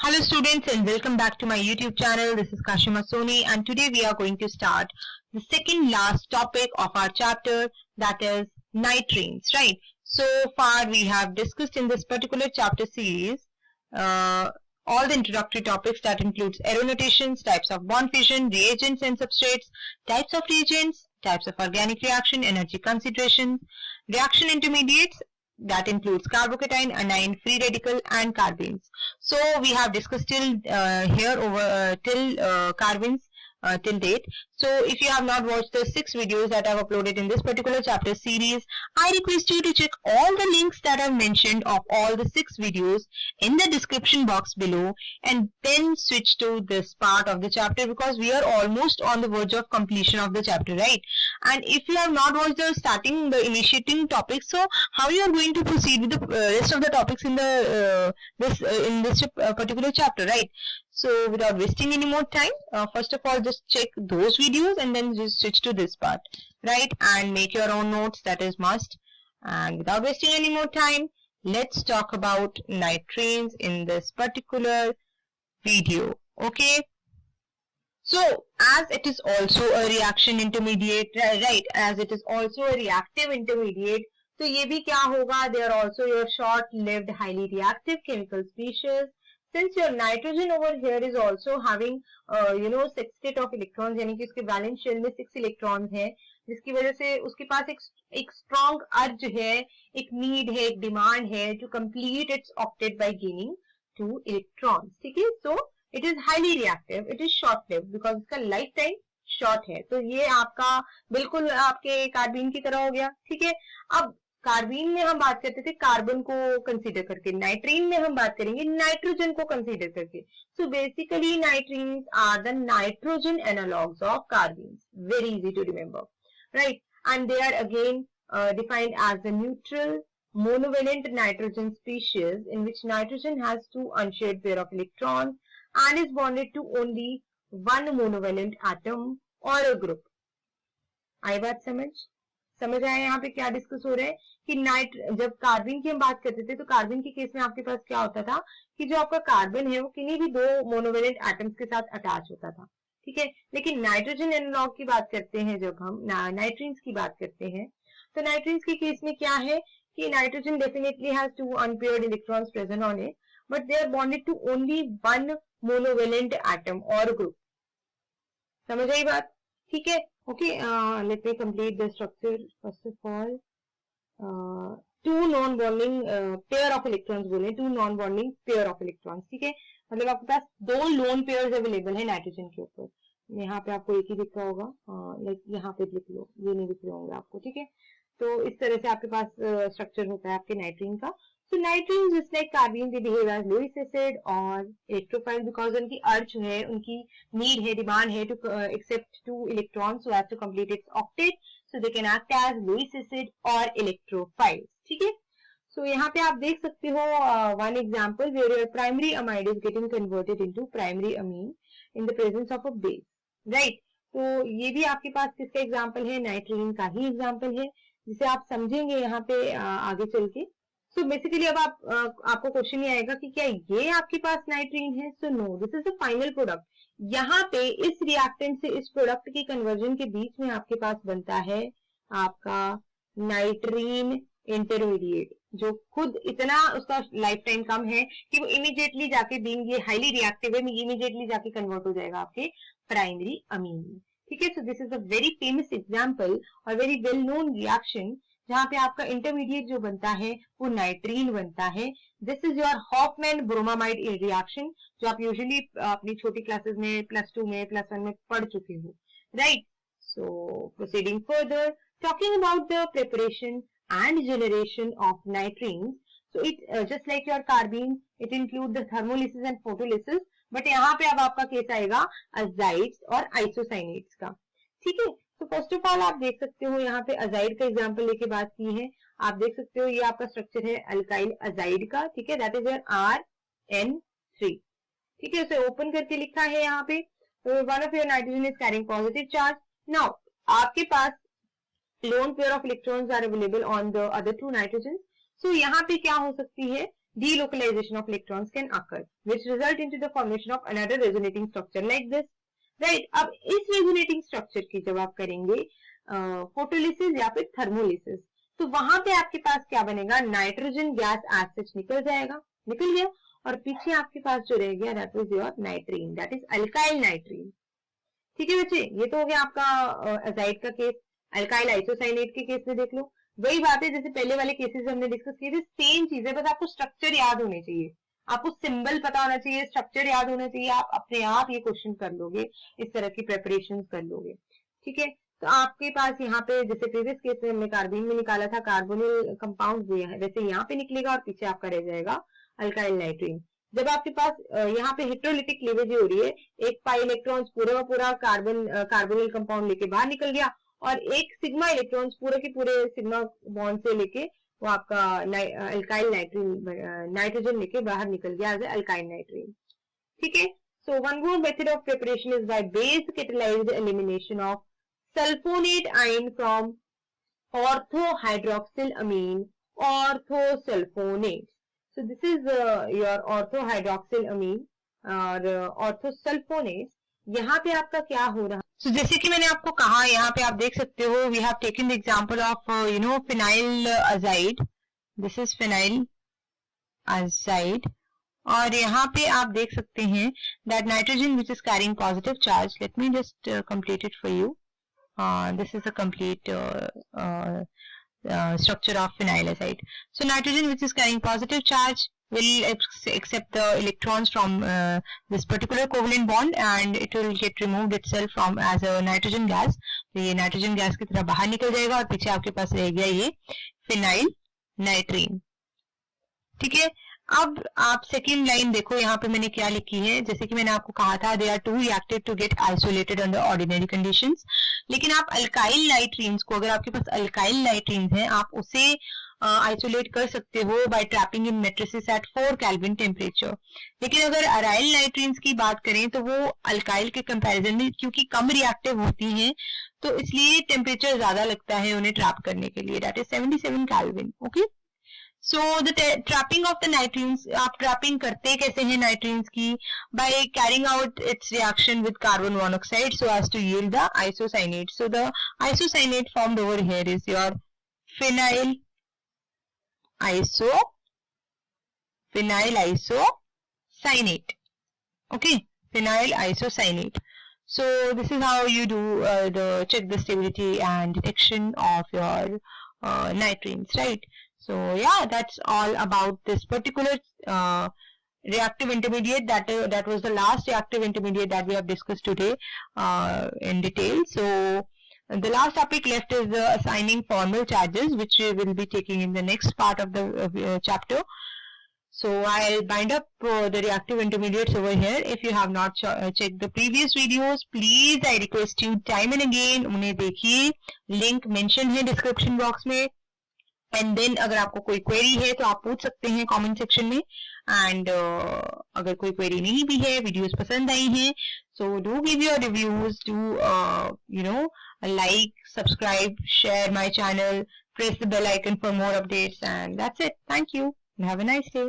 Hello students and welcome back to my YouTube channel. This is Kashima Soni and today we are going to start the second last topic of our chapter, that is nitrates, right? So far we have discussed in this particular chapter series all the introductory topics that includes arrow notations, types of bond fission, reagents and substrates, types of reagents, types of organic reaction, energy concentrations, reaction intermediates, that includes carbocation, anion, free radical and carbenes. So we have discussed till here over till carbenes till date. So if you have not watched the 6 videos that I have uploaded in this particular chapter series, I request you to check all the links that I have mentioned of all the 6 videos in the description box below and then switch to this part of the chapter because we are almost on the verge of completion of the chapter, right? And if you have not watched the initiating topics, so how you are going to proceed with the rest of the topics in the in this particular chapter, right? So without wasting any more time, first of all just check those videos and then just switch to this part, right? And make your own notes, that is must. And without wasting any more time, let's talk about nitrates in this particular video. Okay, so as it is also a reaction intermediate, right, as it is also a reactive intermediate, तो ये भी क्या होगा, they are also your short lived highly reactive chemical species. Since your nitrogen over here is also having sextet of electrons, यानी कि उसके valence shell में 6 electrons हैं, जिसकी वजह से उसके पास एक स्ट्रॉन्ग अर्ज है, एक नीड है, एक डिमांड है to complete its octet by gaining 2 electrons. ठीक है, so it is highly reactive, it is short lived because इसका लाइफ टाइम शॉर्ट है. तो ये आपका बिल्कुल आपके कार्बीन की तरह हो गया. ठीक है, अब कार्बीन में हम बात करते थे कार्बन को कंसीडर करके, नाइट्रीन में हम बात करेंगे नाइट्रोजन को कंसीडर करके. So basically nitrenes are the nitrogen analogues of carbene. Very easy to remember, right? And they are again defined as the neutral monovalent nitrogen species in which nitrogen has 2 unshared pair of electrons and is bonded to only one monovalent atom or a group. आई बात समझ आया यहाँ पे क्या discuss हो रहा है कि जब कार्बन की हम बात करते थे तो कार्बन के केस में आपके पास क्या होता था कि जो आपका कार्बन है वो किन्हीं भी 2 मोनोवेलेंट एटम्स के साथ अटैच होता था. ठीक है, लेकिन नाइट्रोजन एनालॉग की बात करते हैं, जब हम नाइट्रीन्स की बात करते हैं तो नाइट्रीन्स के केस में क्या है कि nitrogen definitely has 2 unpaired electrons present on it but they are bonded to only one monovalent atom और ग्रुप. समझ आई बात? ठीक है, okay, let me complete the structure. First of all, two non-bonding pair of electrons बोले, 2 non-bonding pair of electrons. ठीक है, मतलब आपके पास 2 lone pairs अवेलेबल है नाइट्रोजन के ऊपर. यहाँ पे आपको एक ही दिख रहा होगा, लाइक यहाँ पे लिख लो, ये नहीं दिख रहे होंगे आपको. ठीक है, तो इस तरह से आपके पास स्ट्रक्चर होता है आपके नाइट्रीन का. So nitrine just like carbene they behave as Lewis acid or electrophile because उनकी अर्ज है, उनकी नीड है, डिमांड है to accept 2 electrons so as to complete its octet, so they can act as Lewis acid or electrophiles. ठीक है, so यहाँ पे आप देख सकते हो one example where your primary amide is getting converted into primary amine in the presence of a base, right? तो ये भी आपके पास किसका एग्जाम्पल है, नाइट्रीन का ही एग्जाम्पल है, जिसे आप समझेंगे यहाँ पे आगे चल के. सो बेसिकली अब आपको क्वेश्चन ये आएगा कि क्या ये आपके पास नाइट्रीन है. So no, this is the final product. यहाँ पे इस रिएक्टेंट से इस प्रोडक्ट की कन्वर्जन के बीच में आपके पास बनता है आपका नाइट्रीन इंटरमीडिएट, जो खुद इतना उसका लाइफ टाइम कम है कि वो इमीडिएटली जाके बीइंग ये हाईली रिएक्टिव है, इमीडिएटली जाके कन्वर्ट हो जाएगा आपके प्राइमरी अमीन में. ठीक है, so this is a very famous example और वेरी वेल नोन रिएक्शन जहां पे आपका इंटरमीडिएट जो बनता है वो नाइट्रीन बनता है. This is your Hofmann bromamide reaction, जो आप यूजुअली अपनी छोटी क्लासेस में +2 में +1 में पढ़ चुके हो, right? So proceeding further, talking about the preparation and generation of नाइट्रीन. So it just like your carbene, it include the thermolysis and photolysis, but यहाँ पे अब आपका केस आएगा अजाइड्स और आइसोसाइनेट्स का. ठीक है, तो फर्स्ट ऑफ ऑल आप देख सकते हो यहाँ पे अजाइड का एग्जांपल लेके बात की है. आप देख सकते हो ये आपका स्ट्रक्चर है अल्काइल अजाइड का. ठीक है, दैट इज योर RN3. ठीक है, उसे ओपन करके लिखा है यहाँ पे. One of your nitrogen is carrying positive charge. Now आपके पास lone pair of electrons are available on the other 2 nitrogen. So यहाँ पे क्या हो सकती है delocalization of electrons can occur, which result into the formation of another resonating structure like this. Right? अब इस resonating structure की जब आप करेंगे फोटोलिसिस या फिर थर्मोलिसिस, तो वहां पे आपके पास क्या बनेगा, नाइट्रोजन गैस एज सच निकल जाएगा, निकल गया, और पीछे आपके पास जो रह गया that is your नाइट्रीन, that is alkyl nitrene. ठीक है बच्चे, ये तो हो गया आपका एजाइड का केस. अल्काइल आइसोसाइनेट के केस में देख लो, वही बात है जैसे पहले वाले केसेस हमने डिस्कस किए थे, सेम चीज है, बस आपको स्ट्रक्चर याद होने चाहिए, आपको सिंबल पता होना चाहिए, स्ट्रक्चर याद होना चाहिए, आप अपने आप ये क्वेश्चन कर लोगे, इस तरह की प्रेपरेशन कर लोगे. ठीक है, तो आपके पास यहाँ पे जैसे प्रीवियस केस में हमने कार्बीन में निकाला था कार्बोनिल कंपाउंड, वैसे यहाँ पे निकलेगा और पीछे आपका रह जाएगा अल्काइल नाइट्रीन. जब आपके पास यहाँ पे हेट्रोलिटिक क्लीवेज हो रही है, एक पाई इलेक्ट्रॉन्स पूरा का पूरा कार्बोनिल कंपाउंड लेके बाहर निकल गया, और एक सिग्मा इलेक्ट्रॉन्स पूरे के पूरे सिग्मा बॉन्ड से लेके वो आपका अल्काइल नाइट्रीन नाइट्रोजन लेके बाहर निकल गया एज अल्काइल नाइट्रीन. ठीक है, so one more method of preparation is by base catalysed elimination of sulphonate ion from orthohydroxylamine orthosulfonate. So this is your orthohydroxylamine और orthosulfonate. यहाँ पे आपका क्या हो रहा है, so, जैसे कि मैंने आपको कहा, यहाँ पे आप देख सकते हो, we have taken the example of phenyl azide. This is phenyl azide, और यहाँ पे आप देख सकते हैं that nitrogen which is carrying positive charge. Let me just complete it for you. This is a complete structure of phenyl azide. So nitrogen which is carrying positive charge will accept the electrons from this particular covalent bond and it will get removed itself from as a nitrogen gas. तो ये nitrogen gas की तरह बाहर निकल जाएगा और पीछे आपके पास रह गया ये phenyl नाइट्रीन. ठीक है, अब आप सेकेंड लाइन देखो, यहाँ पे मैंने क्या लिखी है, जैसे कि मैंने आपको कहा था they are too reactive to get isolated under ordinary conditions. लेकिन आप अल्काइल नाइट्रीन्स को, अगर आपके पास अल्काइल नाइट्रीन्स हैं, आप उसे आइसोलेट कर सकते हो बाय ट्रैपिंग इन मैट्रिसेस एट 4 केल्विन टेम्परेचर. लेकिन अगर अराइल नाइट्रीन्स की बात करें तो वो अल्काइल के कंपैरिजन में क्योंकि कम रिएक्टिव होती हैं, तो इसलिए टेम्परेचर ज्यादा लगता है उन्हें ट्रैप करने के लिए, that is 77 kelvin. Okay, so the trapping of the nitrenes, आप ट्रैपिंग करते कैसे हैं नाइट्रीन्स की, by carrying out its reaction with carbon monoxide so as to yield the isocyanate. So the isocyanate formed over here is your phenyl isocyanate. Okay, phenyl isocyanate. So this is how you do check the stability and detection of your nitrines, right? So yeah, that's all about this particular reactive intermediate. That was the last reactive intermediate that we have discussed today in detail. So the last topic left is assigning formal charges, which we will be taking in the next part of the chapter. So I'll bind up the reactive intermediates over here. If you have not checked the previous videos, please I request you time and again उन्हें देखिए, link mention है description box में. And then अगर आपको कोई query है तो आप पूछ सकते हैं comment section में. And अगर कोई query नहीं भी है, videos पसंद आई हैं, so do give your reviews, do like, subscribe, share my channel, press the bell icon for more updates, and that's it. Thank you and have a nice day.